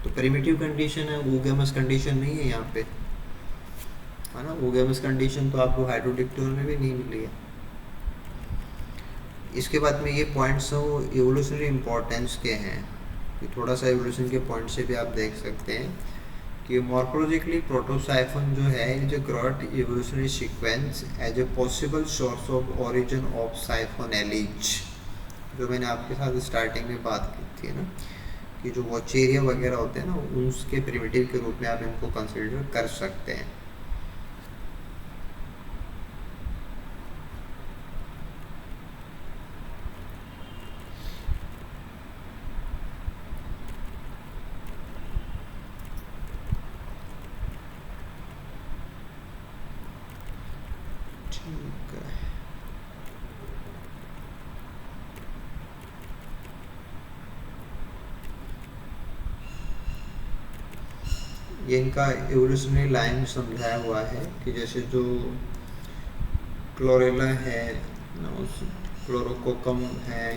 तो प्रिमिटिव कंडीशन है, वूगेमस कंडीशन नहीं है यहाँ पे, है ना। वूगेमस कंडीशन तो आपको हाइड्रोडिक्टोर में भी नहीं मिली है। इसके बाद में ये पॉइंट्स हैं वो एवोल्यूशनरी इम्पोर्टेंस के हैं, कि थोड़ा सा एवोल्यूशन के पॉइंट से भी आप देख सकते हैं कि मॉर्फोलॉजिकली प्रोटोसाइफन जो है जो ग्रॉट evolutionary sequence as a possible source of origin of siphonales, जो मैंने आपके साथ स्टार्टिंग में बात की थी ना, कि जो वॉचेरिया वगैरह होते हैं ना उसके प्रिमिटिव के रूप में आप इनको कंसिडर कर सकते हैं। ठीक है, ये इनका एवोल्यूशनरी लाइन समझाया हुआ है कि जैसे जो क्लोरेला है, क्लोरोकोकम है,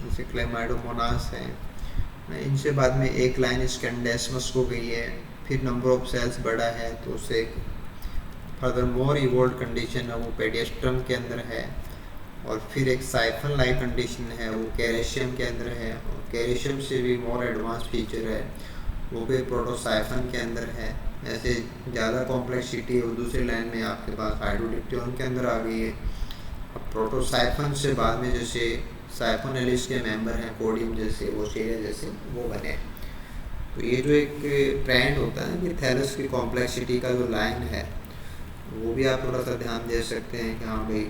जैसे क्लेमाइडोमोनास है, इनसे बाद में एक लाइन स्कैंडेस्मस हो गई है, फिर नंबर ऑफ सेल्स बढ़ा है तो उससे फर्दर मोर इवोल्व कंडीशन है वो पेडियस्ट्रम के अंदर है, और फिर एक साइफन लाइक कंडीशन है वो कैरेशियम के अंदर है, और कैरेशियम से भी मोर एडवांस फीचर है वो भी प्रोटोसाइफन के अंदर है। ऐसे ज़्यादा कॉम्प्लेक्सिटी है वो दूसरी लाइन में आपके पास हाइड्रोडिप्टियन के अंदर आ गई है। अब प्रोटोसाइफन से बाद में जैसे साइफोनेलिस के मेंबर हैं कोडियम जैसे वोचेरिया जैसे वो बने। तो ये जो एक ट्रेंड होता है कि थैलस की कॉम्प्लेक्सिटी का जो लाइन है वो भी आप थोड़ा सा ध्यान दे सकते हैं कि हाँ भाई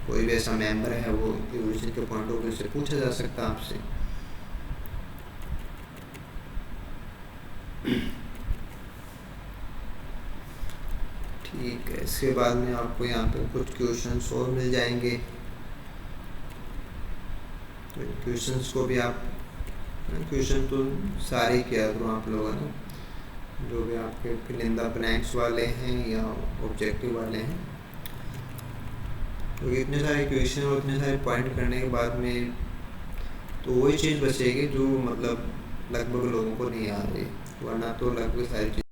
कोई भी ऐसा मेंबर है वो इवोल्यूशन के पॉइंट ऑफ व्यू से पूछा जा सकता है आपसे। ठीक है, इसके बाद में आपको यहाँ पे कुछ क्वेश्चंस और मिल जाएंगे, तो क्वेश्चंस को भी आप क्वेश्चन तो सारे किया करो आप लोगों ने, जो भी आपके फिल इन द ब्लैंक्स वाले हैं या ऑब्जेक्टिव वाले हैं। तो इतने सारे क्वेश्चन और इतने सारे पॉइंट करने के बाद में तो वही चीज़ बचेगी जो मतलब लगभग लोगों को नहीं आ रही, वरना तो लगभग सारी चीज़